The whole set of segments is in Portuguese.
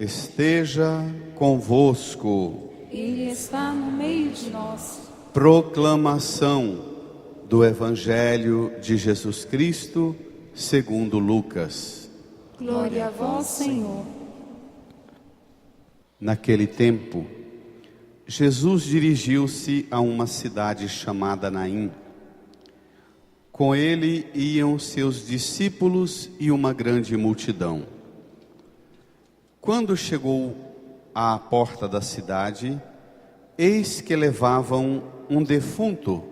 esteja convosco. Ele está no meio de nós. Proclamação do Evangelho de Jesus Cristo, segundo Lucas. Glória a vós, Senhor. Naquele tempo, Jesus dirigiu-se a uma cidade chamada Naim. Com ele iam seus discípulos e uma grande multidão. Quando chegou à porta da cidade, eis que levavam um defunto,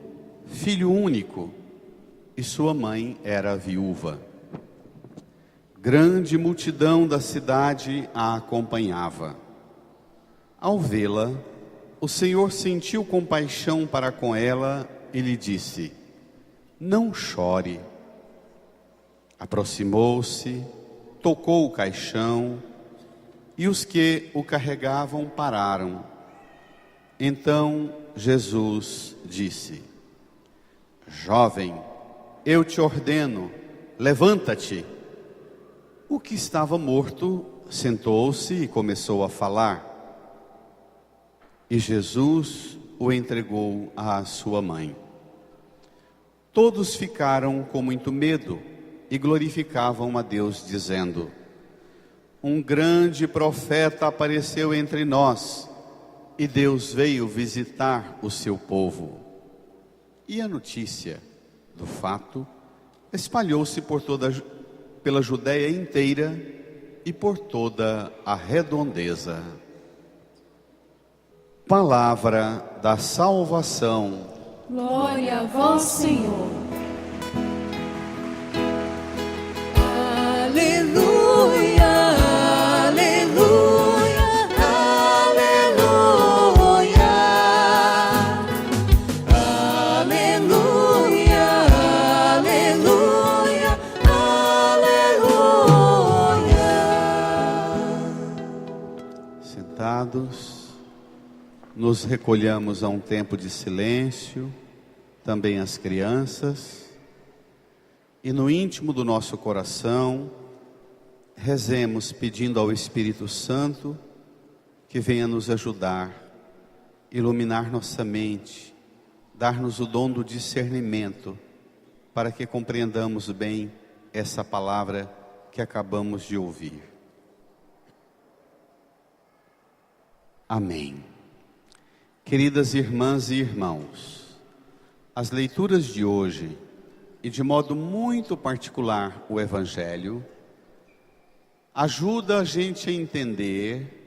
filho único, e sua mãe era viúva. Grande multidão da cidade a acompanhava. Ao vê-la, o Senhor sentiu compaixão para com ela e lhe disse: não chore. Aproximou-se, tocou o caixão, e os que o carregavam pararam. Então Jesus disse: jovem, eu te ordeno, levanta-te. O que estava morto sentou-se e começou a falar. E Jesus o entregou à sua mãe. Todos ficaram com muito medo e glorificavam a Deus, dizendo: um grande profeta apareceu entre nós, e Deus veio visitar o seu povo. E a notícia do fato espalhou-se pela Judéia inteira e por toda a redondeza. Palavra da salvação. Glória a vós, Senhor. Aleluia, aleluia, aleluia, aleluia, aleluia, aleluia. Sentados, nos recolhamos a um tempo de silêncio, também as crianças, e no íntimo do nosso coração, rezemos pedindo ao Espírito Santo que venha nos ajudar, iluminar nossa mente, dar-nos o dom do discernimento, para que compreendamos bem essa palavra que acabamos de ouvir. Amém. Queridas irmãs e irmãos, as leituras de hoje, e de modo muito particular o Evangelho, ajuda a gente a entender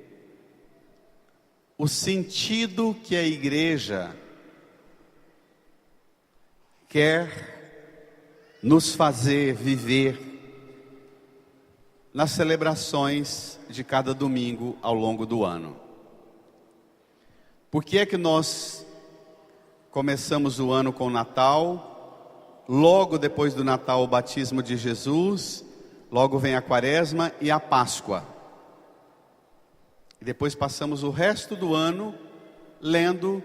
o sentido que a Igreja quer nos fazer viver nas celebrações de cada domingo ao longo do ano. Por que é que nós começamos o ano com o Natal, logo depois do Natal o batismo de Jesus, logo vem a Quaresma e a Páscoa. E depois passamos o resto do ano lendo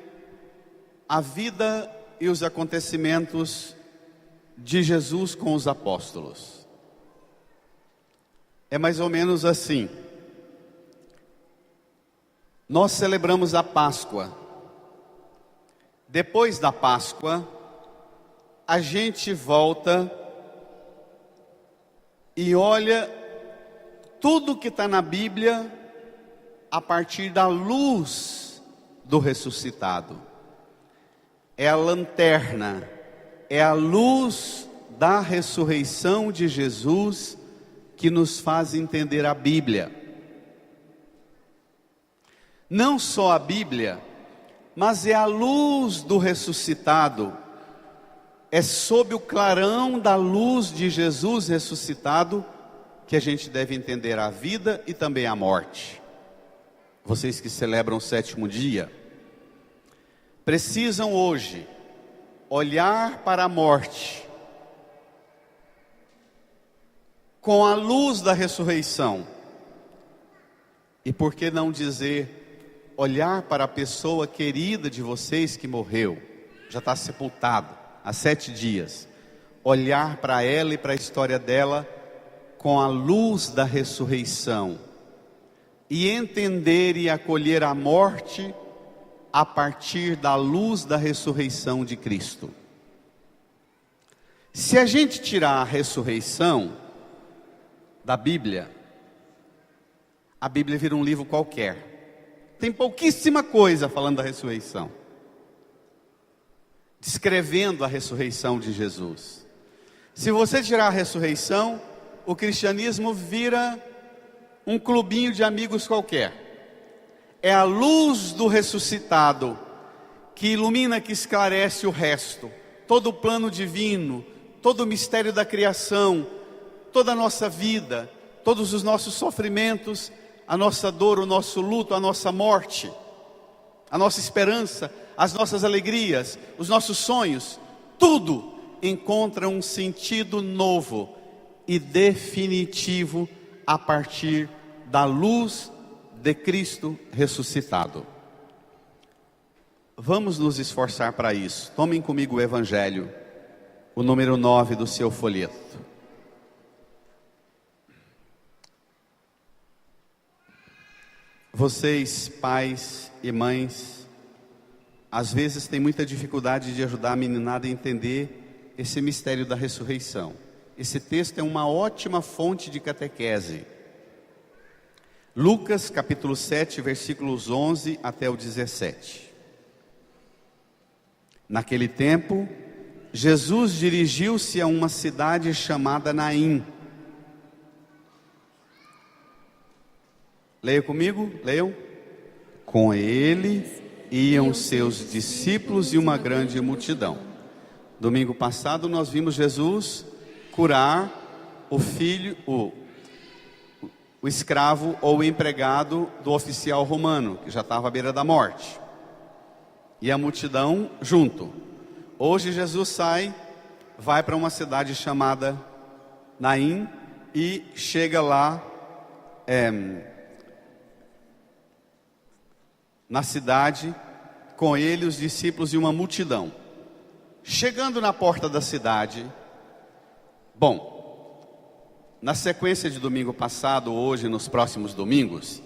a vida e os acontecimentos de Jesus com os apóstolos. É mais ou menos assim. Nós celebramos a Páscoa. Depois da Páscoa, a gente volta e olha tudo que está na Bíblia a partir da luz do ressuscitado. É a lanterna, é a luz da ressurreição de Jesus que nos faz entender a Bíblia. Não só a Bíblia, mas é a luz do ressuscitado, é sob o clarão da luz de Jesus ressuscitado que a gente deve entender a vida e também a morte. Vocês que celebram o sétimo dia, precisam hoje olhar para a morte com a luz da ressurreição. E por que não dizer, olhar para a pessoa querida de vocês que morreu, já está sepultado há 7 dias, olhar para ela e para a história dela com a luz da ressurreição, e entender e acolher a morte a partir da luz da ressurreição de Cristo. Se a gente tirar a ressurreição da Bíblia, a Bíblia vira um livro qualquer. Tem pouquíssima coisa falando da ressurreição, descrevendo a ressurreição de Jesus. Se você tirar a ressurreição, o cristianismo vira um clubinho de amigos qualquer. É a luz do ressuscitado que ilumina, que esclarece o resto. Todo o plano divino, todo o mistério da criação, toda a nossa vida, todos os nossos sofrimentos, a nossa dor, o nosso luto, a nossa morte, a nossa esperança, as nossas alegrias, os nossos sonhos, tudo encontra um sentido novo e definitivo a partir da luz de Cristo ressuscitado. Vamos nos esforçar para isso. Tomem comigo o Evangelho, o número 9 do seu folheto. Vocês, pais e mães, às vezes têm muita dificuldade de ajudar a meninada a entender esse mistério da ressurreição. Esse texto é uma ótima fonte de catequese. Lucas capítulo 7, versículos 11 até o 17. Naquele tempo, Jesus dirigiu-se a uma cidade chamada Naim. Leia comigo, leiam. Com ele iam seus discípulos e uma grande multidão. Domingo passado nós vimos Jesus curar o filho, o escravo ou o empregado do oficial romano, que já estava à beira da morte. E a multidão junto. Hoje Jesus sai, vai para uma cidade chamada Naim e chega lá na cidade, com ele os discípulos e uma multidão. Chegando na porta da cidade, na sequência de domingo passado, hoje, nos próximos domingos,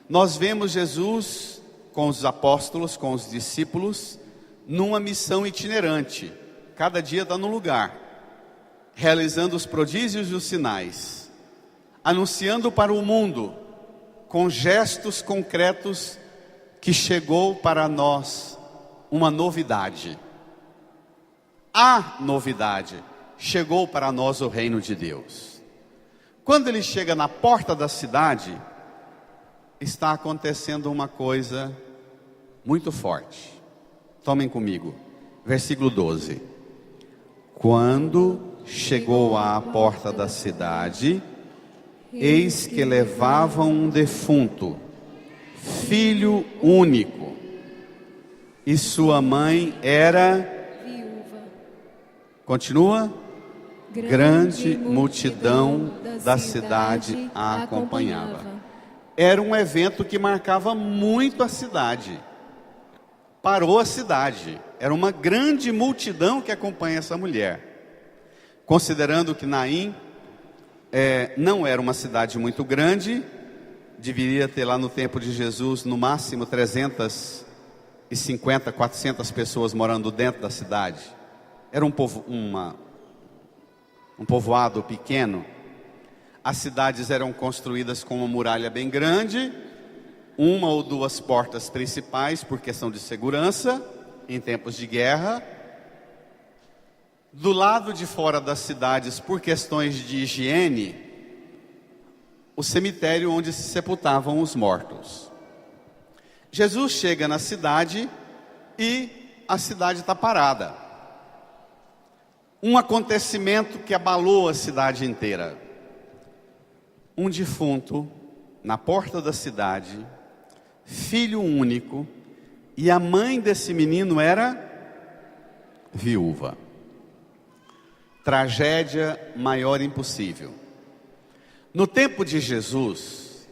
nós vemos Jesus com os apóstolos, com os discípulos, numa missão itinerante. Cada dia está num lugar, realizando os prodígios e os sinais, anunciando para o mundo, com gestos concretos, que chegou para nós uma novidade. A novidade, chegou para nós o reino de Deus. Quando ele chega na porta da cidade, está acontecendo uma coisa muito forte. Tomem comigo, versículo 12. Quando chegou à porta da cidade, eis que levavam um defunto, filho único, e sua mãe era viúva. Continua. Grande multidão da cidade a acompanhava. Era um evento que marcava muito a cidade. Parou a cidade. Era uma grande multidão que acompanha essa mulher. Considerando que Naim não era uma cidade muito grande, deveria ter lá no tempo de Jesus no máximo 350, 400 pessoas morando dentro da cidade. Era um povoado pequeno. As cidades eram construídas com uma muralha bem grande, uma ou duas portas principais por questão de segurança em tempos de guerra. Do lado de fora das cidades, por questões de higiene, o cemitério onde se sepultavam os mortos. Jesus chega na cidade e a cidade está parada. Um acontecimento que abalou a cidade inteira. Um defunto na porta da cidade, filho único, e a mãe desse menino era viúva. Tragédia maior impossível. No tempo de Jesus,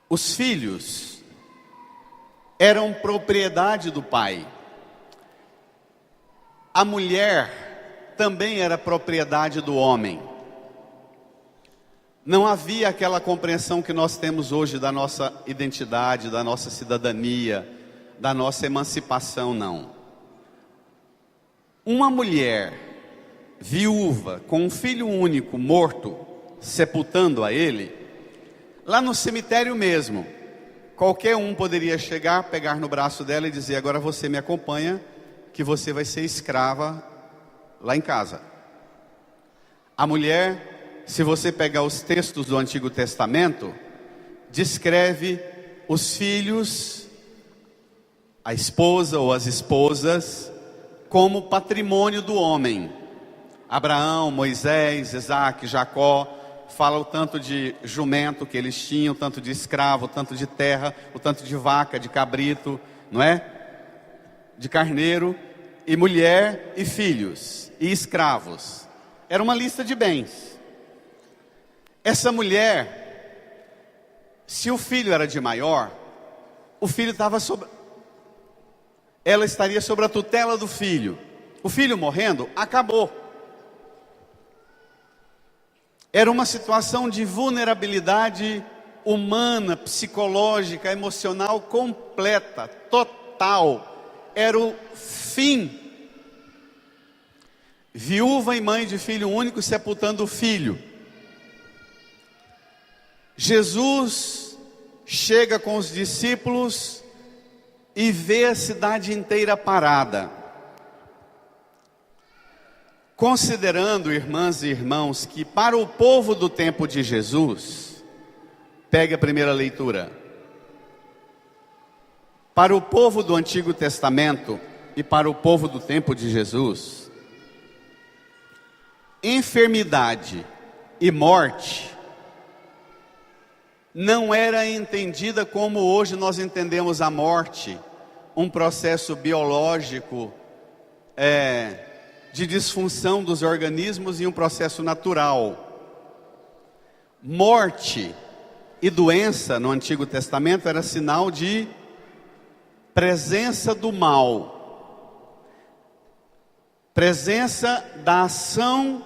os filhos eram propriedade do pai. A mulher também era propriedade do homem. Não havia aquela compreensão que nós temos hoje da nossa identidade, da nossa cidadania, da nossa emancipação, não. Uma mulher viúva com um filho único morto, sepultando a ele, lá no cemitério mesmo, qualquer um poderia chegar, pegar no braço dela e dizer: agora você me acompanha, que você vai ser escrava lá em casa. A mulher, se você pegar os textos do Antigo Testamento, descreve os filhos, a esposa ou as esposas, como patrimônio do homem. Abraão, Moisés, Isaac, Jacó, fala o tanto de jumento que eles tinham, o tanto de escravo, o tanto de terra, o tanto de vaca, de cabrito, não é? De carneiro, e mulher, e filhos, e escravos. Era uma lista de bens. Essa mulher, se o filho era de maior, o filho estava sobre... ela estaria sobre a tutela do filho. O filho morrendo, acabou. Era uma situação de vulnerabilidade humana, psicológica, emocional completa, total. Era o fim. Viúva e mãe de filho único sepultando o filho. Jesus chega com os discípulos e vê a cidade inteira parada. Considerando, irmãs e irmãos, que para o povo do tempo de Jesus, pega a primeira leitura, para o povo do Antigo Testamento e para o povo do tempo de Jesus, enfermidade e morte não era entendida como hoje nós entendemos a morte, um processo biológico, de disfunção dos organismos e um processo natural. Morte e doença no Antigo Testamento era sinal de presença do mal, presença da ação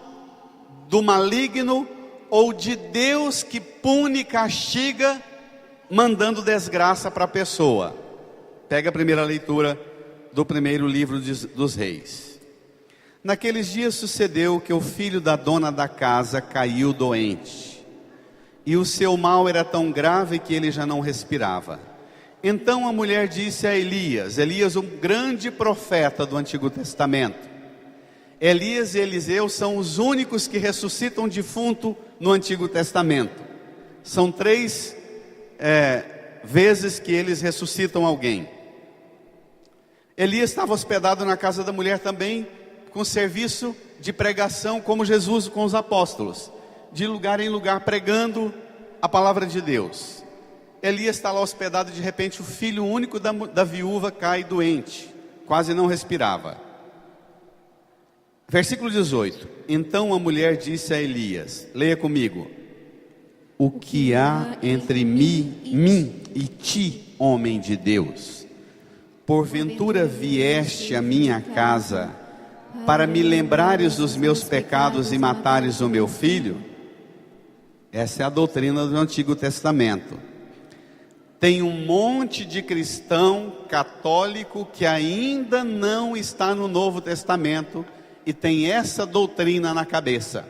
do maligno ou de Deus que pune e castiga, mandando desgraça para a pessoa. Pega a primeira leitura do primeiro livro dos Reis. Naqueles dias sucedeu que o filho da dona da casa caiu doente, e o seu mal era tão grave que ele já não respirava. Então a mulher disse a Elias, um grande profeta do Antigo Testamento. Elias e Eliseu são os únicos que ressuscitam defunto no Antigo Testamento. São 3 vezes que eles ressuscitam alguém. Elias estava hospedado na casa da mulher também, com serviço de pregação, como Jesus com os apóstolos, de lugar em lugar pregando a palavra de Deus. Elias está lá hospedado, de repente o filho único da viúva cai doente, quase não respirava. Versículo 18. Então a mulher disse a Elias, leia comigo: o que há entre mim e ti, homem de Deus? Porventura vieste à minha casa para me lembrares dos meus pecados e matares o meu filho? Essa é a doutrina do Antigo Testamento. Tem um monte de cristão católico que ainda não está no Novo Testamento e tem essa doutrina na cabeça.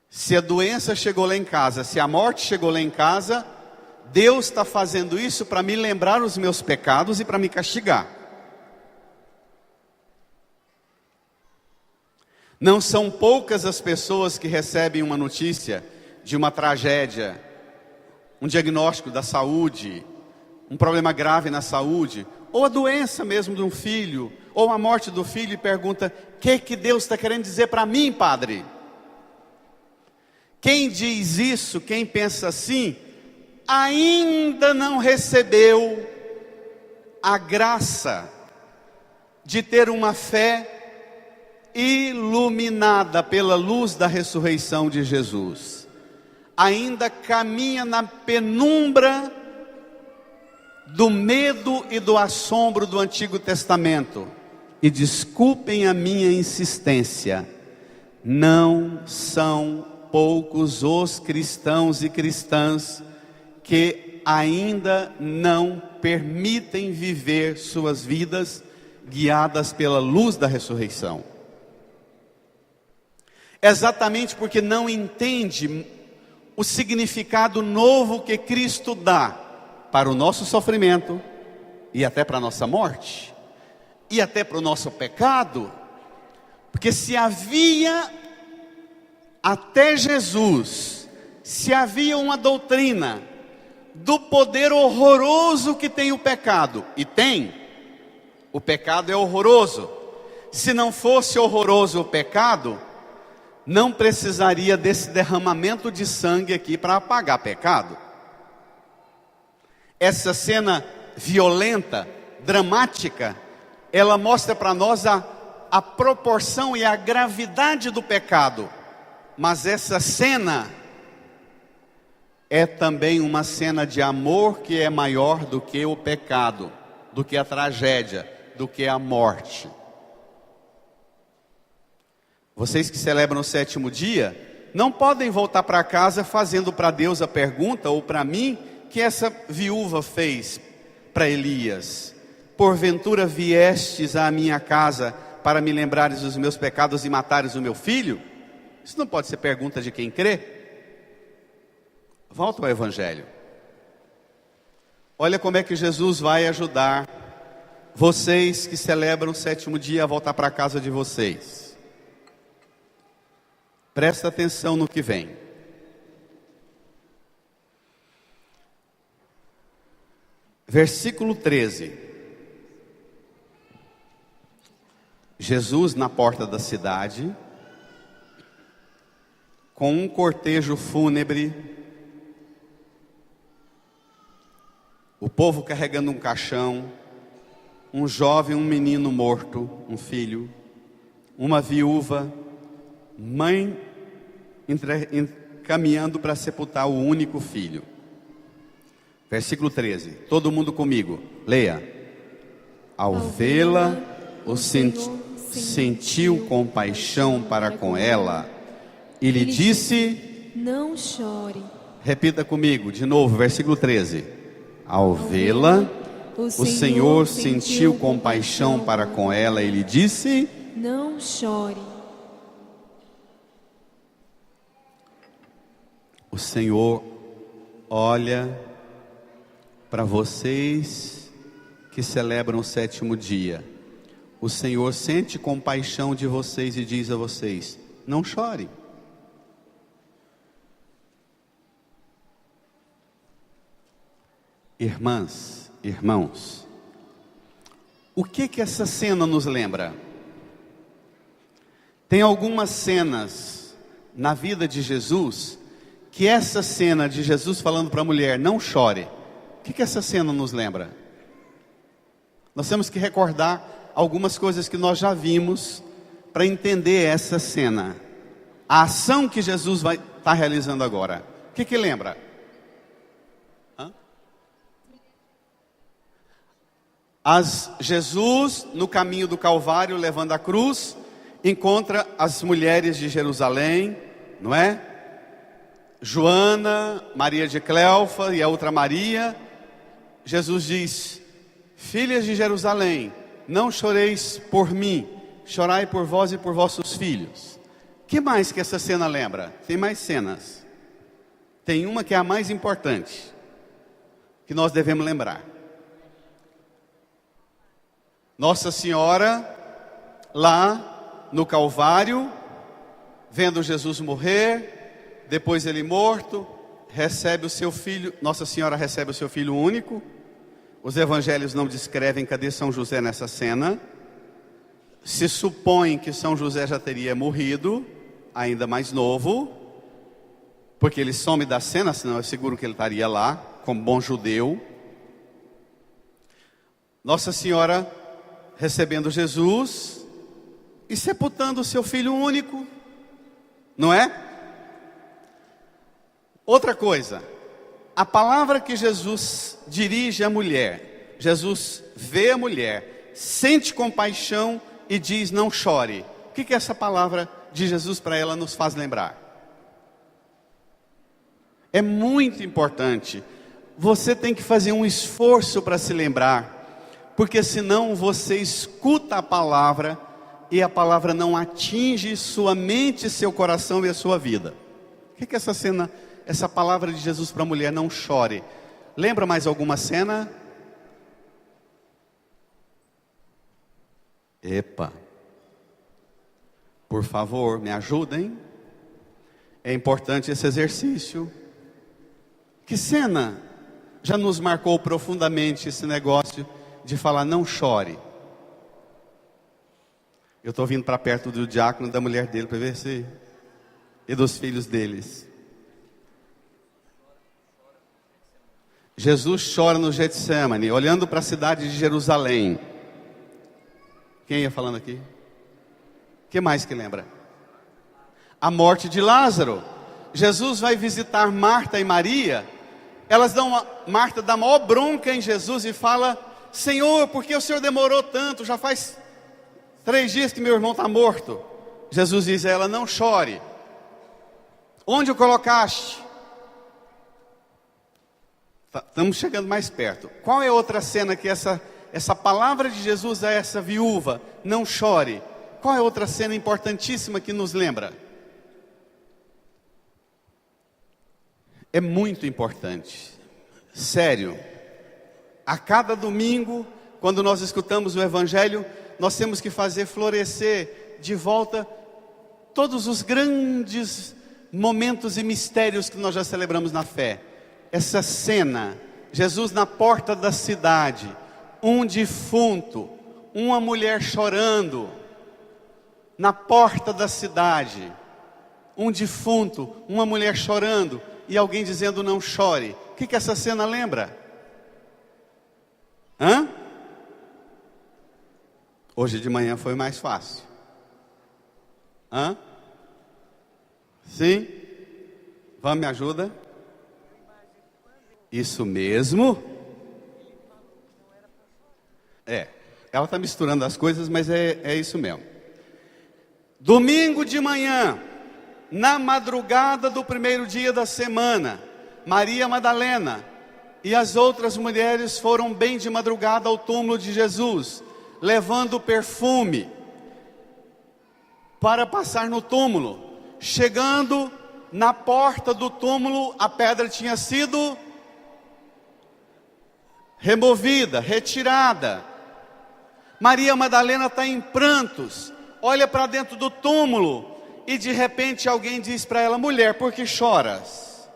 Se a doença chegou lá em casa, se a morte chegou lá em casa, Deus está fazendo isso para me lembrar os meus pecados e para me castigar. Não são poucas as pessoas que recebem uma notícia de uma tragédia, um diagnóstico da saúde, um problema grave na saúde, ou a doença mesmo de um filho, ou a morte do filho, e pergunta: o que Deus está querendo dizer para mim, padre? Quem diz isso, quem pensa assim, ainda não recebeu a graça de ter uma fé iluminada pela luz da ressurreição de Jesus. Ainda caminha na penumbra do medo e do assombro do Antigo Testamento. E desculpem a minha insistência, não são poucos os cristãos e cristãs que ainda não permitem viver suas vidas guiadas pela luz da ressurreição. Exatamente porque não entende o significado novo que Cristo dá para o nosso sofrimento e até para a nossa morte e até para o nosso pecado. Porque se havia até Jesus, se havia uma doutrina do poder horroroso que tem o pecado, e tem, o pecado é horroroso. Se não fosse horroroso o pecado, não precisaria desse derramamento de sangue aqui para apagar pecado. Essa cena violenta, dramática, ela mostra para nós a proporção e a gravidade do pecado. Mas essa cena é também uma cena de amor que é maior do que o pecado, do que a tragédia, do que a morte. Vocês que celebram o 7º dia, não podem voltar para casa fazendo para Deus a pergunta, ou para mim, que essa viúva fez para Elias: porventura viestes à minha casa para me lembrares dos meus pecados e matares o meu filho? Isso não pode ser pergunta de quem crê. Volta ao Evangelho. Olha como é que Jesus vai ajudar vocês que celebram o 7º dia a voltar para a casa de vocês. Presta atenção no que vem. Versículo 13. Jesus na porta da cidade, com um cortejo fúnebre, o povo carregando um caixão, um jovem, um menino morto, um filho, uma viúva, mãe caminhando para sepultar o único filho. Versículo 13, todo mundo comigo, leia. Ao vê-la, o sentiu compaixão para com ela e lhe disse: não chore. Repita comigo, de novo, versículo 13. Ao vê-la, o Senhor sentiu compaixão para com ela e lhe disse: não chore. O Senhor olha para vocês que celebram o 7º dia. O Senhor sente compaixão de vocês e diz a vocês: não chorem. Irmãs, irmãos, o que essa cena nos lembra? Tem algumas cenas na vida de Jesus, que essa cena de Jesus falando para a mulher, não chore, o que essa cena nos lembra? Nós temos que recordar algumas coisas que nós já vimos, para entender essa cena. A ação que Jesus vai estar realizando agora, o que lembra? Jesus, no caminho do Calvário, levando a cruz, encontra as mulheres de Jerusalém, não é? Joana, Maria de Cleofa e a outra Maria. Jesus diz: filhas de Jerusalém, não choreis por mim, chorai por vós e por vossos filhos. Que mais que essa cena lembra? Tem mais cenas. Tem uma que é a mais importante, que nós devemos lembrar. Nossa Senhora, lá no Calvário, vendo Jesus morrer, depois ele morto, recebe o seu filho. Nossa Senhora recebe o seu filho único. Os evangelhos não descrevem cadê São José nessa cena. Se supõe que São José já teria morrido, ainda mais novo, porque ele some da cena, senão é seguro que ele estaria lá, como bom judeu. Nossa Senhora recebendo Jesus e sepultando o seu filho único, não é? Outra coisa, a palavra que Jesus dirige à mulher, Jesus vê a mulher, sente compaixão e diz: não chore. O que essa palavra de Jesus para ela nos faz lembrar. É muito importante. Você tem que fazer um esforço para se lembrar, porque senão você escuta a palavra e a palavra não atinge sua mente, seu coração e a sua vida. O que é essa cena, essa palavra de Jesus para a mulher, não chore? Lembra mais alguma cena? Epa, por favor, me ajudem. É importante esse exercício. Que cena já nos marcou profundamente esse negócio de falar não chore? Eu estou vindo para perto do diácono e da mulher dele para ver se... e dos filhos deles. Jesus chora no Getsemane, olhando para a cidade de Jerusalém. Quem ia falando aqui? O que mais que lembra? A morte de Lázaro. Jesus vai visitar Marta e Maria. Marta dá maior bronca em Jesus e fala: Senhor, por que o Senhor demorou tanto? Já faz 3 dias que meu irmão está morto. Jesus diz a ela: não chore. Onde o colocaste? Estamos chegando mais perto. Qual é outra cena que essa palavra de Jesus a essa viúva, não chore? Qual é outra cena importantíssima que nos lembra? É muito importante, sério. A cada domingo, quando nós escutamos o Evangelho, nós temos que fazer florescer de volta todos os grandes momentos e mistérios que nós já celebramos na fé. Essa cena, Jesus na porta da cidade, um defunto, uma mulher chorando, na porta da cidade, um defunto, uma mulher chorando, e alguém dizendo não chore. O que essa cena lembra? Hoje de manhã foi mais fácil. Sim? Vamos, me ajuda? Isso mesmo? Ela está misturando as coisas, mas é isso mesmo. Domingo de manhã, na madrugada do primeiro dia da semana, Maria Madalena e as outras mulheres foram bem de madrugada ao túmulo de Jesus, levando perfume para passar no túmulo. Chegando na porta do túmulo, a pedra tinha sido removida, retirada. Maria Madalena está em prantos, olha para dentro do túmulo e de repente alguém diz para ela: mulher, por que choras?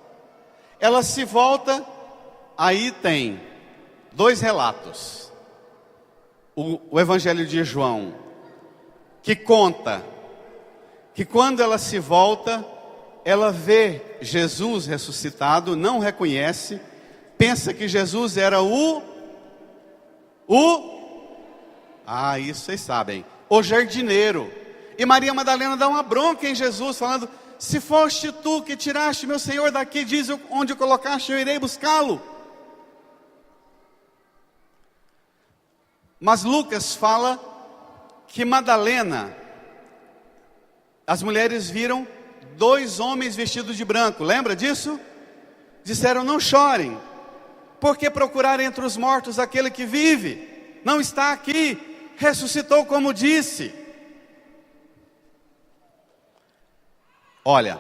Ela se volta, aí tem 2 relatos. O Evangelho de João, que conta que quando ela se volta, ela vê Jesus ressuscitado, não reconhece, pensa que Jesus era isso vocês sabem, o jardineiro. E Maria Madalena dá uma bronca em Jesus, falando: se foste tu que tiraste meu Senhor daqui, diz onde o colocaste, eu irei buscá-lo. Mas Lucas fala que Madalena, as mulheres viram 2 homens vestidos de branco, lembra disso? Disseram: não chorem, porque procurar entre os mortos aquele que vive? Não está aqui, ressuscitou como disse. Olha,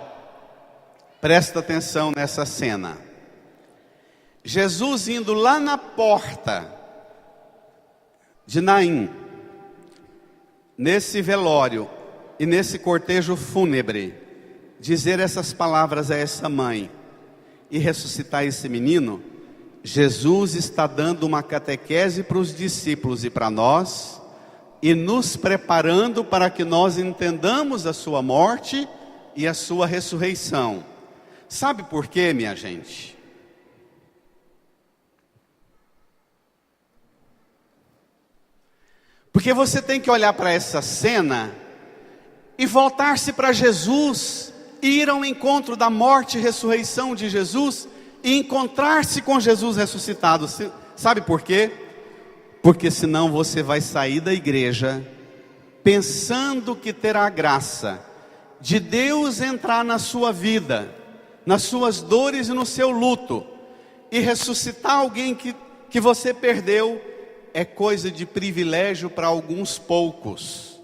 presta atenção nessa cena. Jesus indo lá na porta de Naim, nesse velório e nesse cortejo fúnebre, dizer essas palavras a essa mãe e ressuscitar esse menino, Jesus está dando uma catequese para os discípulos e para nós, e nos preparando para que nós entendamos a sua morte e a sua ressurreição. Sabe por quê, minha gente? Porque você tem que olhar para essa cena e voltar-se para Jesus, e ir ao encontro da morte e ressurreição de Jesus, e encontrar-se com Jesus ressuscitado. Sabe por quê? Porque senão você vai sair da igreja pensando que terá graça, de Deus entrar na sua vida, nas suas dores e no seu luto, e ressuscitar alguém que você perdeu, é coisa de privilégio para alguns poucos.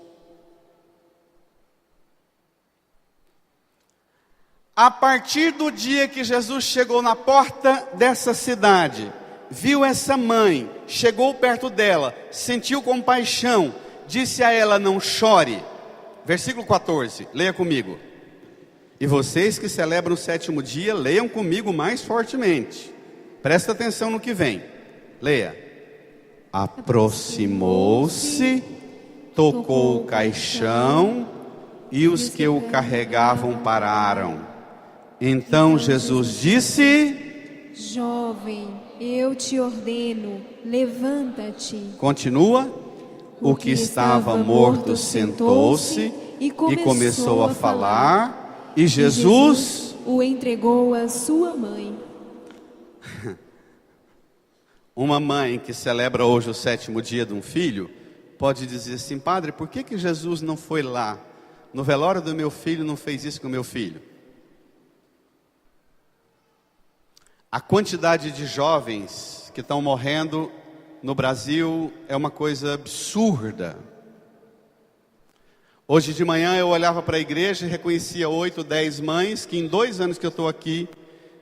A partir do dia que Jesus chegou na porta dessa cidade, viu essa mãe, chegou perto dela, sentiu compaixão, disse a ela: não chore. Versículo 14, leia comigo. E vocês que celebram o 7º dia, leiam comigo mais fortemente. Presta atenção no que vem. Leia. Aproximou-se, tocou o caixão, e os que o carregavam pararam. Então Jesus disse: jovem, eu te ordeno, levanta-te. Continua. O que estava morto sentou-se e começou a falar, e Jesus o entregou à sua mãe. Uma mãe que celebra hoje o 7º dia de um filho, pode dizer assim: padre, por que Jesus não foi lá, no velório do meu filho, não fez isso com o meu filho? A quantidade de jovens que estão morrendo no Brasil é uma coisa absurda. Hoje de manhã eu olhava para a igreja e reconhecia 8, 10 mães que em 2 anos que eu estou aqui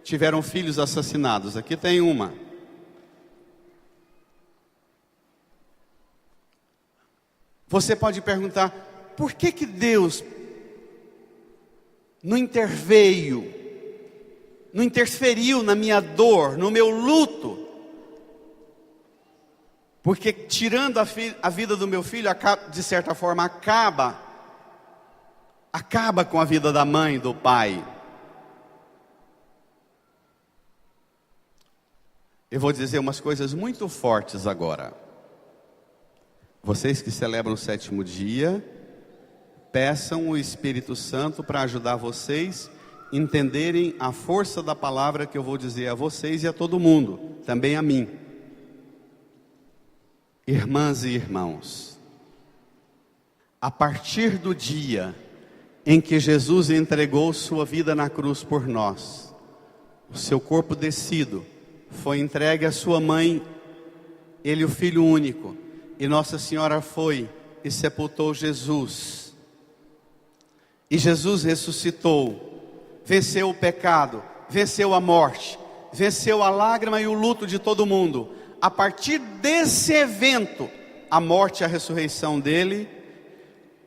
tiveram filhos assassinados. Aqui tem uma. Você pode perguntar: por que Deus não interferiu na minha dor, no meu luto? Porque tirando a vida do meu filho, de certa forma, acaba com a vida da mãe, do pai. Eu vou dizer umas coisas muito fortes agora. Vocês que celebram o 7º dia, peçam o Espírito Santo para ajudar vocês a entenderem a força da palavra que eu vou dizer a vocês e a todo mundo, também a mim. Irmãs e irmãos, a partir do dia em que Jesus entregou sua vida na cruz por nós, o seu corpo descido foi entregue à sua mãe, ele o filho único, e Nossa Senhora foi e sepultou Jesus. E Jesus ressuscitou, venceu o pecado, venceu a morte, venceu a lágrima e o luto de todo mundo. A partir desse evento, a morte e a ressurreição dele,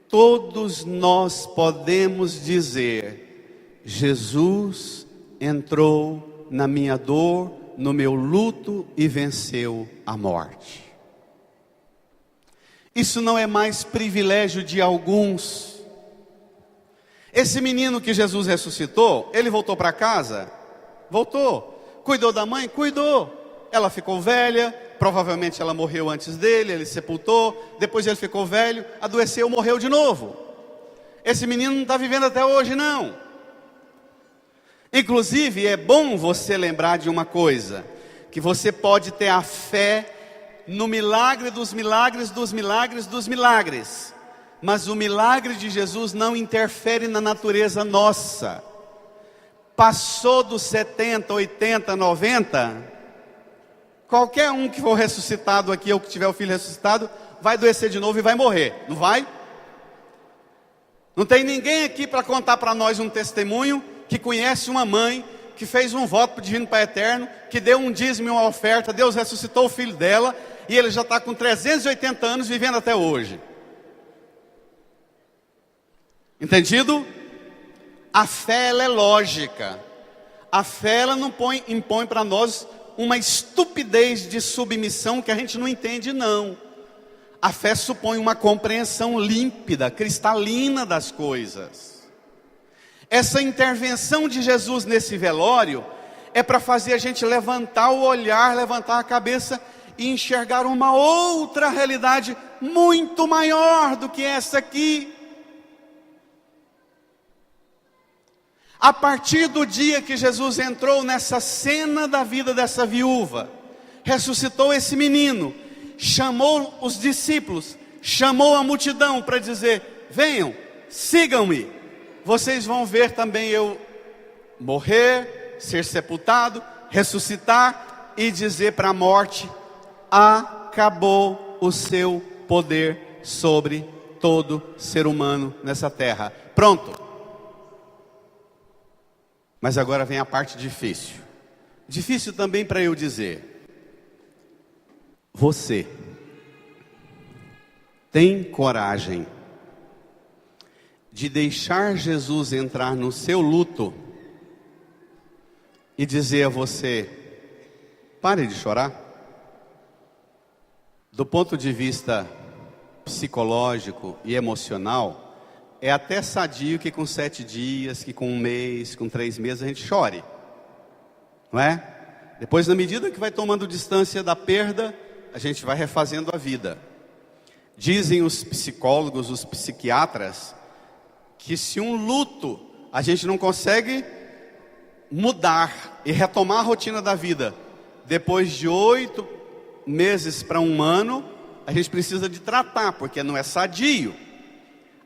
todos nós podemos dizer: Jesus entrou na minha dor, no meu luto e venceu a morte. Isso não é mais privilégio de alguns. Esse menino que Jesus ressuscitou, ele voltou para casa? Voltou. Cuidou da mãe? Cuidou. Ela ficou velha, provavelmente ela morreu antes dele, ele sepultou, depois ele ficou velho, adoeceu, morreu de novo. Esse menino não está vivendo até hoje, não. Inclusive, é bom você lembrar de uma coisa, que você pode ter a fé no milagre dos milagres, dos milagres, dos milagres, mas o milagre de Jesus não interfere na natureza nossa. Passou dos 70, 80, 90... qualquer um que for ressuscitado aqui, ou que tiver o filho ressuscitado, vai adoecer de novo e vai morrer, não vai? Não tem ninguém aqui para contar para nós um testemunho que conhece uma mãe que fez um voto divino Pai Eterno, que deu um dízimo e uma oferta, Deus ressuscitou o filho dela, e ele já está com 380 anos vivendo até hoje. Entendido? A fé, ela é lógica. A fé, ela não impõe para nós uma estupidez de submissão que a gente não entende, não. A fé supõe uma compreensão límpida, cristalina das coisas. Essa intervenção de Jesus nesse velório é para fazer a gente levantar o olhar, levantar a cabeça e enxergar uma outra realidade muito maior do que essa aqui. A partir do dia que Jesus entrou nessa cena da vida dessa viúva, ressuscitou esse menino, chamou os discípulos, chamou a multidão para dizer: venham, sigam-me. vocês vão ver também eu morrer, ser sepultado, ressuscitar e dizer para a morte: acabou o seu poder sobre todo ser humano nessa terra. Pronto. Mas agora vem a parte difícil. Difícil também para eu dizer. Você tem coragem de deixar Jesus entrar no seu luto e dizer a você: pare de chorar? Do ponto de vista psicológico e emocional, é até sadio que com 7 dias, que com 1 mês, com 3 meses a gente chore, não é? Depois, na medida que vai tomando distância da perda, a gente vai refazendo a vida. Dizem os psicólogos, os psiquiatras, que se um luto a gente não consegue mudar e retomar a rotina da vida, depois de 8 meses para 1 ano, a gente precisa de tratar, porque não é sadio.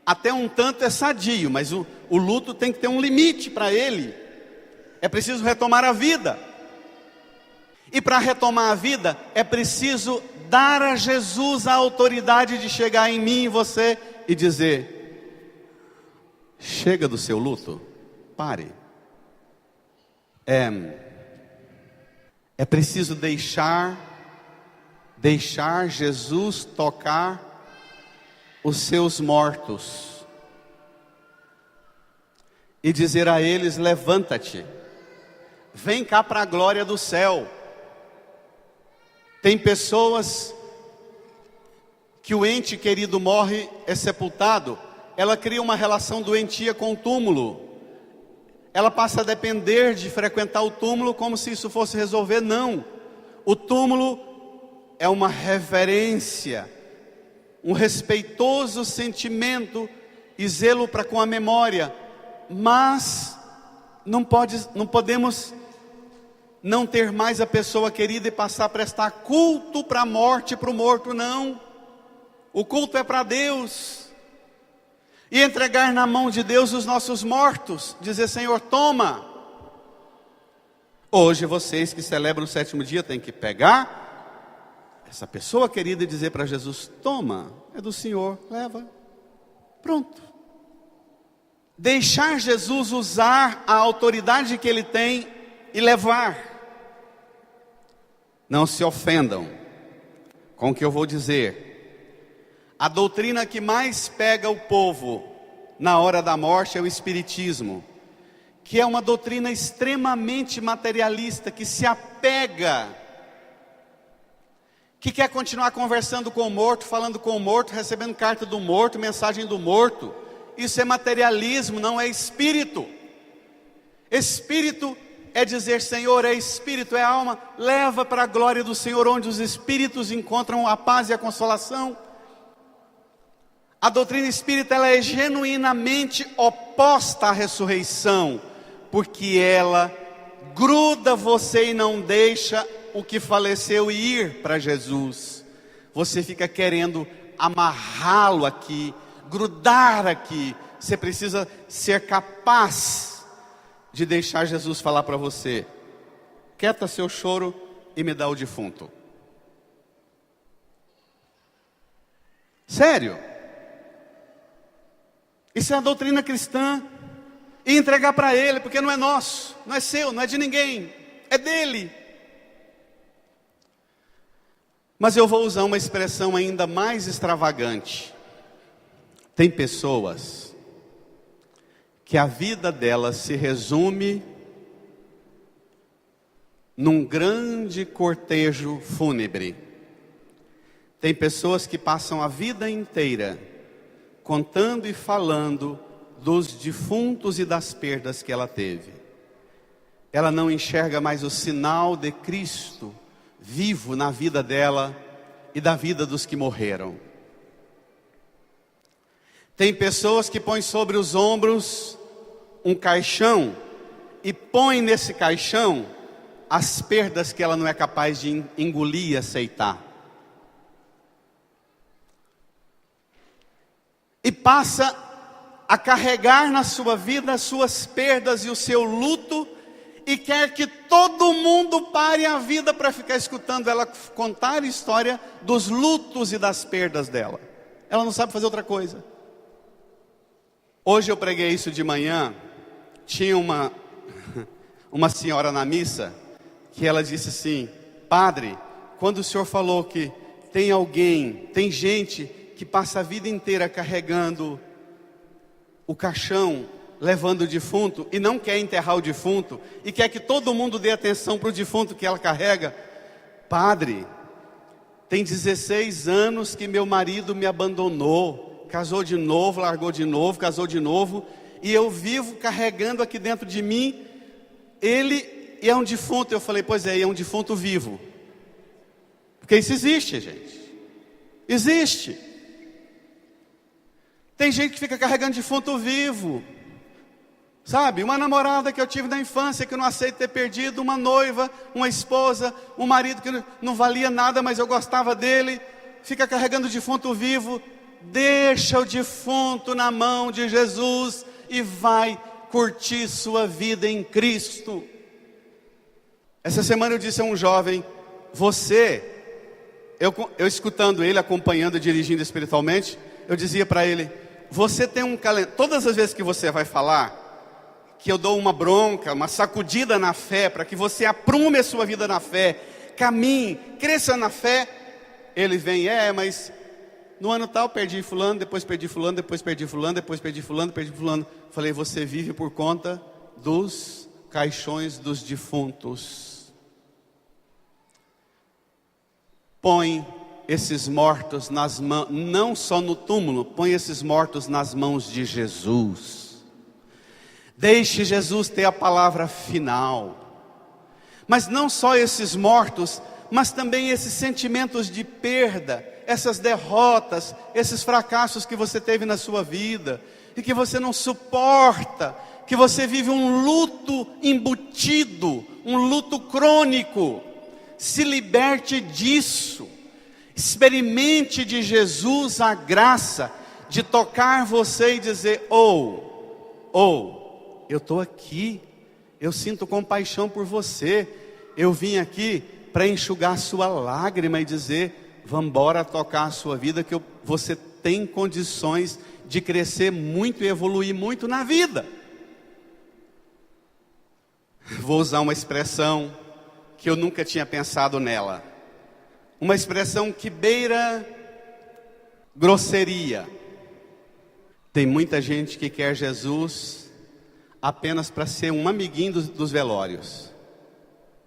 Até um tanto é sadio, mas o luto tem que ter um limite para ele. É preciso retomar a vida. E para retomar a vida, é preciso dar a Jesus a autoridade de chegar em mim e você e dizer: chega do seu luto, pare. É preciso deixar Jesus tocar os seus mortos e dizer a eles: levanta-te, vem cá para a glória do céu. Tem pessoas que o ente querido morre, é sepultado, ela cria uma relação doentia com o túmulo. Ela passa a depender de frequentar o túmulo como se isso fosse resolver. Não, o túmulo é uma reverência, um respeitoso sentimento e zelo para com a memória, mas não podemos não ter mais a pessoa querida e passar a prestar culto para a morte, para o morto. Não, o culto é para Deus, e entregar na mão de Deus os nossos mortos, dizer: Senhor, toma. Hoje vocês que celebram o 7º dia têm que pegar essa pessoa querida e dizer para Jesus: toma, é do Senhor, leva. Pronto. Deixar Jesus usar a autoridade que Ele tem e levar. Não se ofendam com o que eu vou dizer. A doutrina que mais pega o povo na hora da morte é o Espiritismo, que é uma doutrina extremamente materialista, que se apega, que quer continuar conversando com o morto, falando com o morto, recebendo carta do morto, mensagem do morto. Isso é materialismo, não é espírito. Espírito é dizer: Senhor, é espírito, é alma, leva para a glória do Senhor, onde os espíritos encontram a paz e a consolação. A doutrina espírita, ela é genuinamente oposta à ressurreição, porque ela gruda você e não deixa o que faleceu ir para Jesus. Você fica querendo amarrá-lo aqui, grudar aqui. Você precisa ser capaz de deixar Jesus falar para você: quieta seu choro e me dá o defunto. Sério. Isso é a doutrina cristã. E entregar para Ele, porque não é nosso, não é seu, não é de ninguém, é dele. Mas eu vou usar uma expressão ainda mais extravagante. Tem pessoas que a vida delas se resume num grande cortejo fúnebre. Tem pessoas que passam a vida inteira contando e falando dos defuntos e das perdas que ela teve. Ela não enxerga mais o sinal de Cristo vivo na vida dela e da vida dos que morreram. Tem pessoas que põem sobre os ombros um caixão e põem nesse caixão as perdas que ela não é capaz de engolir e aceitar. E passa a carregar na sua vida as suas perdas e o seu luto, e quer que todo mundo pare a vida para ficar escutando ela contar a história dos lutos e das perdas dela. Ela não sabe fazer outra coisa. Hoje eu preguei isso de manhã. Tinha uma senhora na missa, que ela disse assim: padre, quando o senhor falou que tem gente que passa a vida inteira carregando o caixão, levando o defunto, e não quer enterrar o defunto, e quer que todo mundo dê atenção para o defunto que ela carrega. Padre, tem 16 anos que meu marido me abandonou, casou de novo, largou de novo, casou de novo, e eu vivo carregando aqui dentro de mim, ele é um defunto. Eu falei, pois é, é um defunto vivo. Porque isso existe, gente. Existe. Tem gente que fica carregando defunto vivo. Sabe, uma namorada que eu tive na infância, que eu não aceito ter perdido, uma noiva, uma esposa, um marido que não valia nada, mas eu gostava dele, fica carregando defunto vivo. Deixa o defunto na mão de Jesus e vai curtir sua vida em Cristo. Essa semana eu disse a um jovem, eu escutando ele, acompanhando, dirigindo espiritualmente, eu dizia para ele, você tem um calendário, todas as vezes que você vai falar, que eu dou uma bronca, uma sacudida na fé, para que você aprume a sua vida na fé, caminhe, cresça na fé, ele vem, mas no ano tal perdi fulano, depois perdi fulano, depois perdi fulano, depois perdi fulano, perdi fulano. Falei, você vive por conta dos caixões dos defuntos. Põe esses mortos nas mãos, não só no túmulo, põe esses mortos nas mãos de Jesus. Deixe Jesus ter a palavra final. Mas não só esses mortos, mas também esses sentimentos de perda, essas derrotas, esses fracassos que você teve na sua vida, e que você não suporta, que você vive um luto embutido, um luto crônico. Se liberte disso. Experimente de Jesus a graça de tocar você e dizer, eu estou aqui, eu sinto compaixão por você, eu vim aqui para enxugar sua lágrima e dizer, vamos embora tocar a sua vida, que você tem condições de crescer muito e evoluir muito na vida. Vou usar uma expressão que eu nunca tinha pensado nela, uma expressão que beira grosseria. Tem muita gente que quer Jesus apenas para ser um amiguinho dos velórios.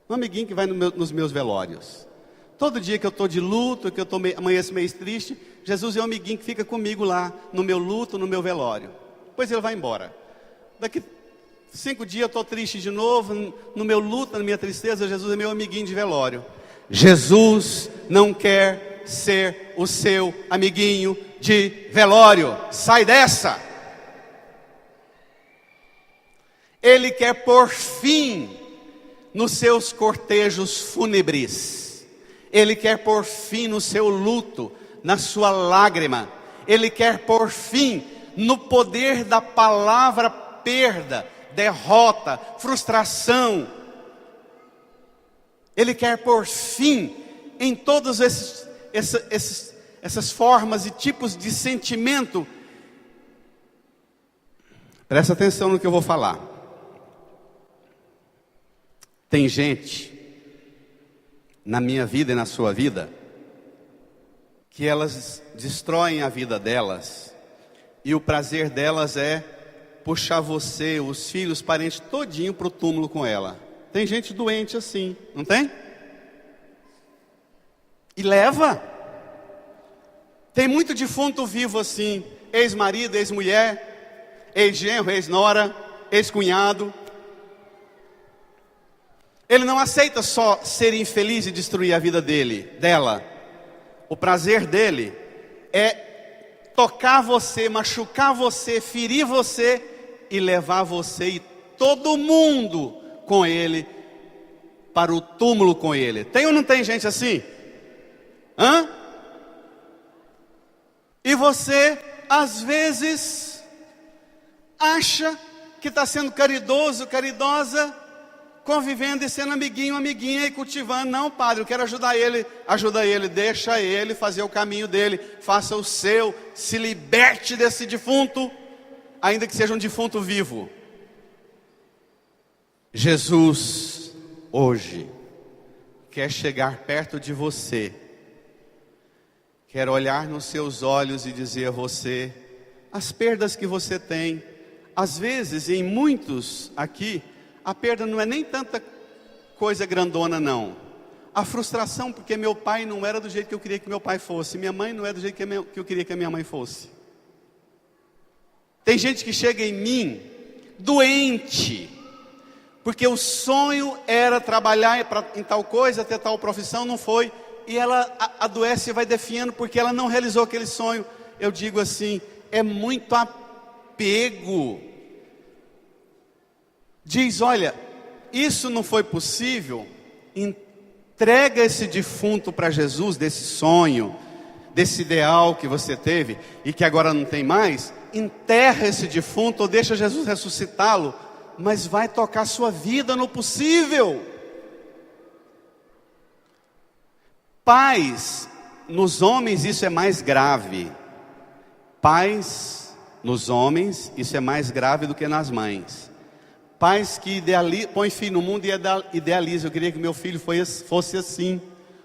Um amiguinho que vai nos meus velórios. Todo dia que eu estou de luto, que eu amanheço meio triste, Jesus é um amiguinho que fica comigo lá, no meu luto, no meu velório. Depois ele vai embora. Daqui 5 dias eu estou triste de novo, no meu luto, na minha tristeza, Jesus é meu amiguinho de velório. Jesus não quer ser o seu amiguinho de velório. Sai dessa! Ele quer pôr fim nos seus cortejos fúnebres. Ele quer pôr fim no seu luto, na sua lágrima. Ele quer pôr fim no poder da palavra perda, derrota, frustração. Ele quer pôr fim em todas essas formas e tipos de sentimento. Presta atenção no que eu vou falar. Tem gente, na minha vida e na sua vida, que elas destroem a vida delas, e o prazer delas é puxar você, os filhos, os parentes, todinho para o túmulo com ela. Tem gente doente assim, não tem? E leva. Tem muito defunto vivo assim, ex-marido, ex-mulher, ex-genro, ex-nora, ex-cunhado. Ele não aceita só ser infeliz e destruir a vida dela. O prazer dele é tocar você, machucar você, ferir você e levar você e todo mundo com ele para o túmulo com ele. Tem ou não tem gente assim? E você, às vezes, acha que está sendo caridoso, caridosa, convivendo e sendo amiguinho, amiguinha e cultivando. Não, padre, eu quero ajudar ele. Ajuda ele, deixa ele fazer o caminho dele, faça o seu, se liberte desse defunto, ainda que seja um defunto vivo. Jesus, hoje, quer chegar perto de você, quer olhar nos seus olhos e dizer a você as perdas que você tem. Às vezes, em muitos aqui, a perda não é nem tanta coisa grandona não. A frustração porque meu pai não era do jeito que eu queria que meu pai fosse, minha mãe não é do jeito que eu queria que a minha mãe fosse. Tem gente que chega em mim doente, porque o sonho era trabalhar em tal coisa, ter tal profissão, não foi, e ela adoece e vai definhando porque ela não realizou aquele sonho. Eu digo assim, é muito apego. Diz, olha, isso não foi possível, entrega esse defunto para Jesus, desse sonho, desse ideal que você teve e que agora não tem mais. Enterra esse defunto ou deixa Jesus ressuscitá-lo, mas vai tocar sua vida no possível. Pais, nos homens isso é mais grave. Pais, nos homens, isso é mais grave do que nas mães. Pais que põem filho no mundo e idealizam. Eu queria que meu filho fosse assim.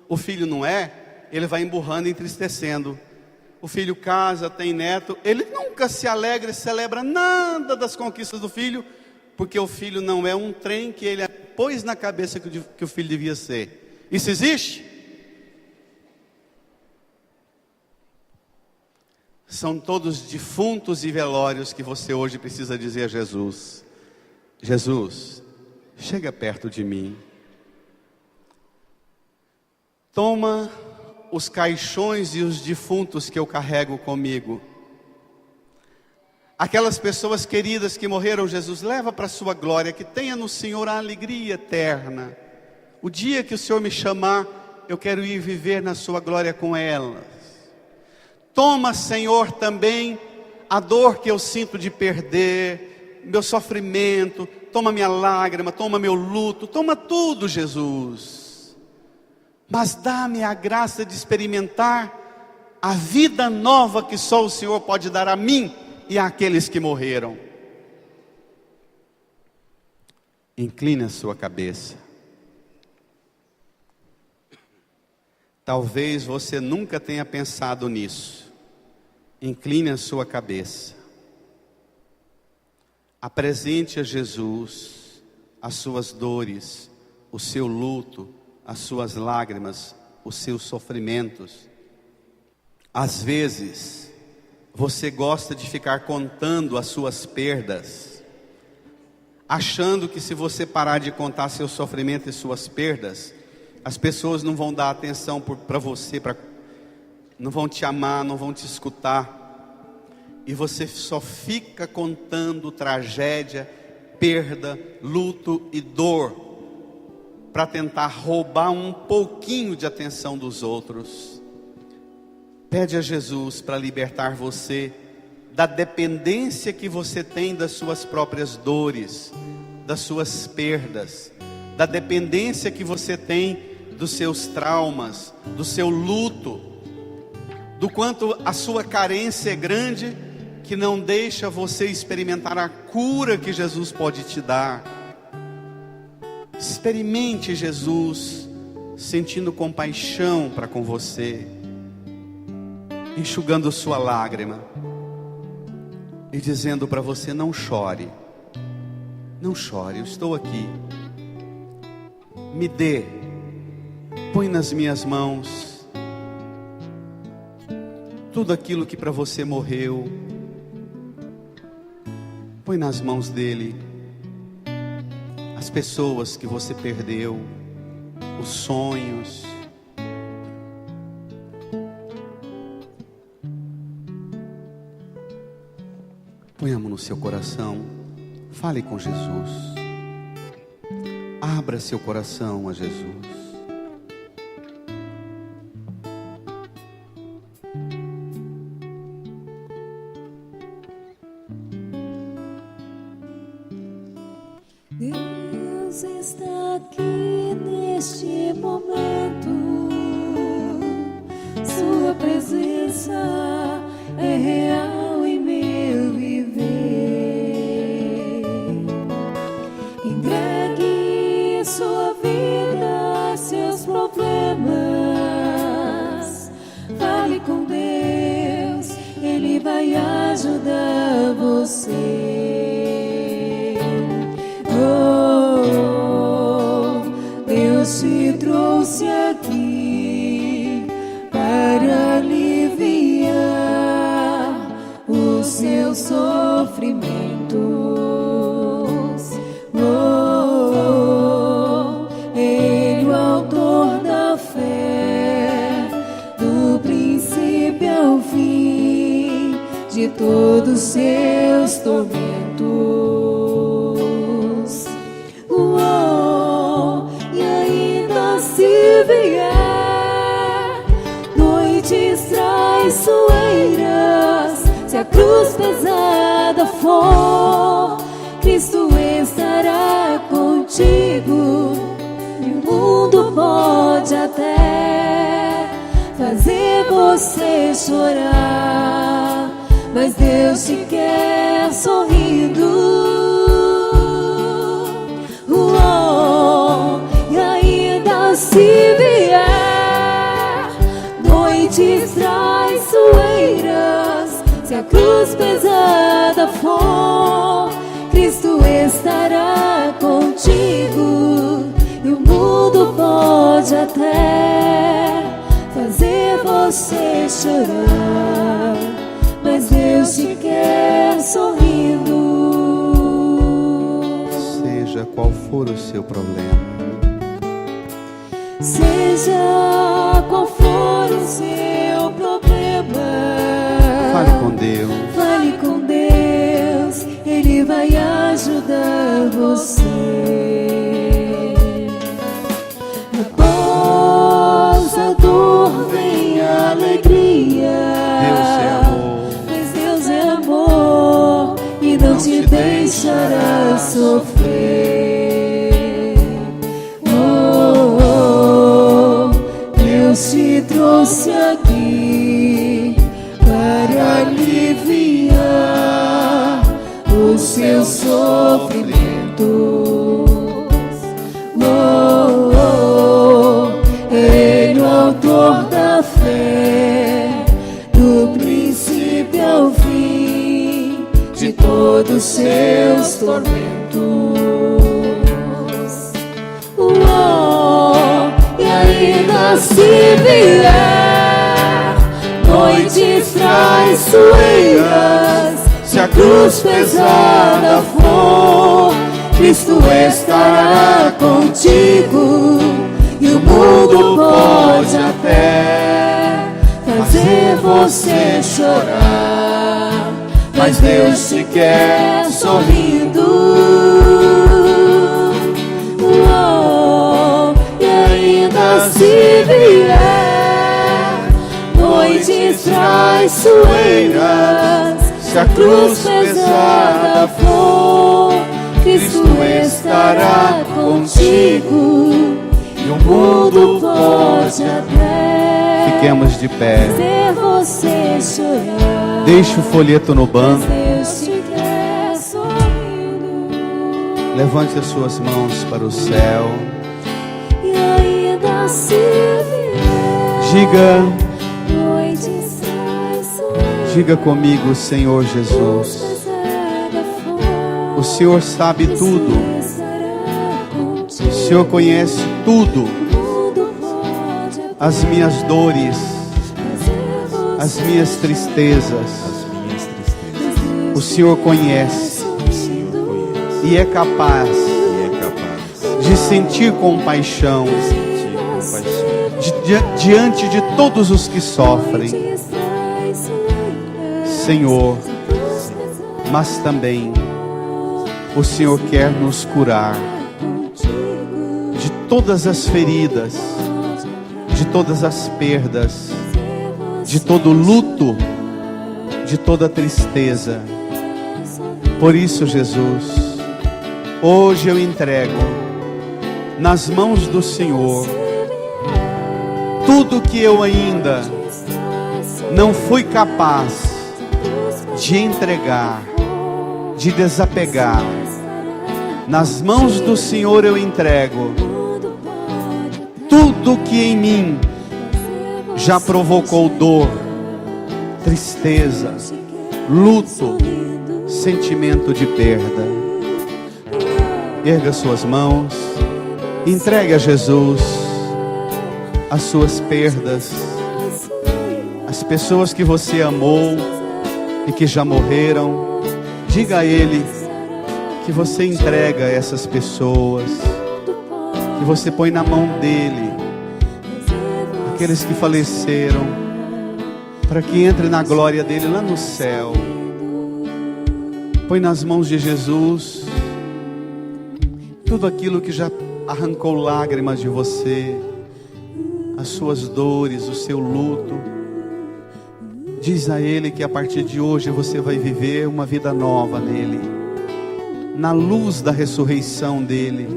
O filho não é, ele vai emburrando e entristecendo. O filho casa, tem neto, ele nunca se alegra e celebra nada das conquistas do filho, porque o filho não é um trem que ele pôs na cabeça que o filho devia ser. Isso existe? São todos defuntos e velórios que você hoje precisa dizer a Jesus: Jesus, chega perto de mim. Toma os caixões e os defuntos que eu carrego comigo. Aquelas pessoas queridas que morreram, Jesus, leva para a sua glória, que tenha no Senhor a alegria eterna. O dia que o Senhor me chamar, eu quero ir viver na sua glória com elas. Toma, Senhor, também a dor que eu sinto de perder, meu sofrimento, toma minha lágrima, toma meu luto, toma tudo, Jesus. Mas dá-me a graça de experimentar a vida nova que só o Senhor pode dar a mim e àqueles que morreram. Incline a sua cabeça. Talvez você nunca tenha pensado nisso. Incline a sua cabeça. Apresente a Jesus as suas dores, o seu luto, as suas lágrimas, os seus sofrimentos. Às vezes, você gosta de ficar contando as suas perdas, achando que se você parar de contar seu sofrimento e suas perdas, as pessoas não vão dar atenção para você, não vão te amar, não vão te escutar. E você só fica contando tragédia, perda, luto e dor, para tentar roubar um pouquinho de atenção dos outros. Pede a Jesus para libertar você da dependência que você tem das suas próprias dores, das suas perdas, da dependência que você tem dos seus traumas, do seu luto, do quanto a sua carência é grande, que não deixa você experimentar a cura que Jesus pode te dar. Experimente Jesus, sentindo compaixão para com você, enxugando sua lágrima e dizendo para você: não chore, não chore, eu estou aqui. Me dê, põe nas minhas mãos tudo aquilo que para você morreu. Põe nas mãos dele as pessoas que você perdeu, os sonhos. Põe a mão no seu coração, fale com Jesus. Abra seu coração a Jesus. Deus está aqui neste momento. Sua presença é real em meu viver. Entregue sua vida, seus problemas. Fale com Deus, Ele vai ajudar você. Oh, Deus te trouxe aqui para aliviar os seus sofrimentos. Oh, Ele, o autor da fé, do princípio ao fim de todos os seus tormentos. E ainda se vier noites traiçoeiras, se a cruz pesada for, Cristo estará contigo. E o mundo pode até fazer você chorar, mas Deus te quer sorrindo. E ainda se vier noites traiçoeiras, se a cruz pesada for, Cristo estará contigo. E o mundo pode até fazer você chorar, mas Deus te quer sorrindo. Seja qual for o seu problema, seja qual for o seu problema, fale com Deus. Fale com Deus, Ele vai ajudar você. Após a dor vem a alegria. Deus é amor, Mas Deus é amor e não te deixará sofrer. Deus te trouxe aqui para aliviar os seus sofrimentos. Ele, o autor da fé, do princípio ao fim de todos os seus tormentos. E ainda se vier noites traiçoeiras, se a cruz pesada for, Cristo estará contigo. E o mundo pode até fazer você chorar, mas Deus te quer sorrindo. E ainda se vier noites traiçoeiras, se a cruz pesada for, Cristo estará contigo. E o mundo pode até Fiquemos de pé. fazer você chorar, Deixe o folheto no banco. Deus te quer sorrindo. Levante as suas mãos para o céu. E ainda se vier Diga, noites traiçoeiras, diga comigo, Senhor Jesus. pesada for, O Senhor sabe tudo. estará contigo. O Senhor conhece tudo. O mundo pode até As minhas dores, fazer você as minhas tristezas. O Senhor conhece e é capaz de sentir compaixão diante de todos os que sofrem, Senhor. Mas também o Senhor quer nos curar de todas as feridas, de todas as perdas, de todo luto, de toda tristeza. Por isso, Jesus, Hoje eu entrego nas mãos do Senhor tudo que eu ainda não fui capaz de entregar, de desapegar. Nas mãos do Senhor eu entrego tudo que em mim já provocou dor, tristeza, luto, sentimento de perda. Erga suas mãos, entregue a Jesus as suas perdas, as pessoas que você amou e que já morreram. Diga a Ele que você entrega essas pessoas, que você põe na mão dEle aqueles que faleceram, para que entre na glória dEle lá no céu. Põe nas mãos de Jesus tudo aquilo que já arrancou lágrimas de você, as suas dores, o seu luto. Diz a Ele que a partir de hoje você vai viver uma vida nova nele, na luz da ressurreição dele.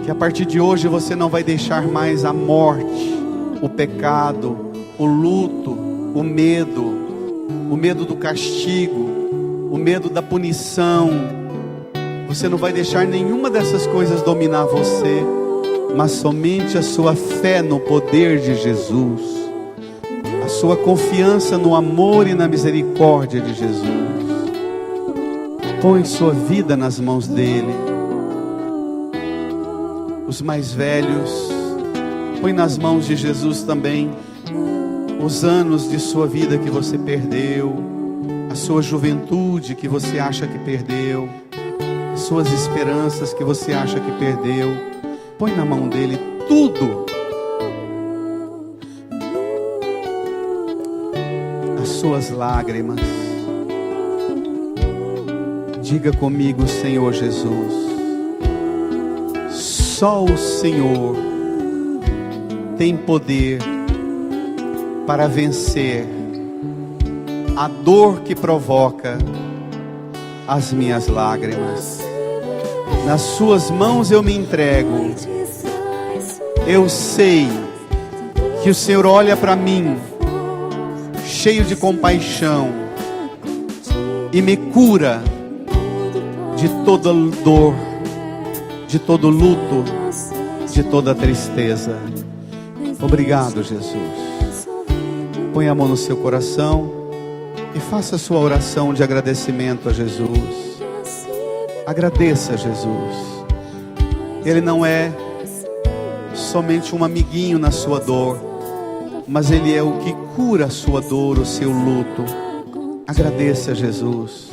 Que a partir de hoje você não vai deixar mais a morte, o pecado, o luto, o medo do castigo, o medo da punição. Você não vai deixar nenhuma dessas coisas dominar você, mas somente a sua fé no poder de Jesus, a sua confiança no amor e na misericórdia de Jesus. Põe sua vida nas mãos dele. Os mais velhos, põe nas mãos de Jesus também os anos de sua vida que você perdeu, a sua juventude que você acha que perdeu, as suas esperanças que você acha que perdeu. Põe na mão dele tudo. As suas lágrimas. Diga comigo, Senhor Jesus, só o Senhor tem poder para vencer a dor que provoca as minhas lágrimas. Nas suas mãos eu me entrego. Eu sei que o Senhor olha para mim cheio de compaixão e me cura de toda dor, de todo luto, de toda tristeza. Obrigado, Jesus. Põe a mão no seu coração e faça a sua oração de agradecimento a Jesus. Agradeça a Jesus. Ele não é somente um amiguinho na sua dor, mas Ele é o que cura a sua dor, o seu luto. Agradeça a Jesus.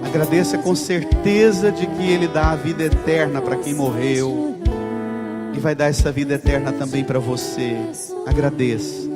Agradeça com certeza de que Ele dá a vida eterna para quem morreu, e vai dar essa vida eterna também para você. Agradeça.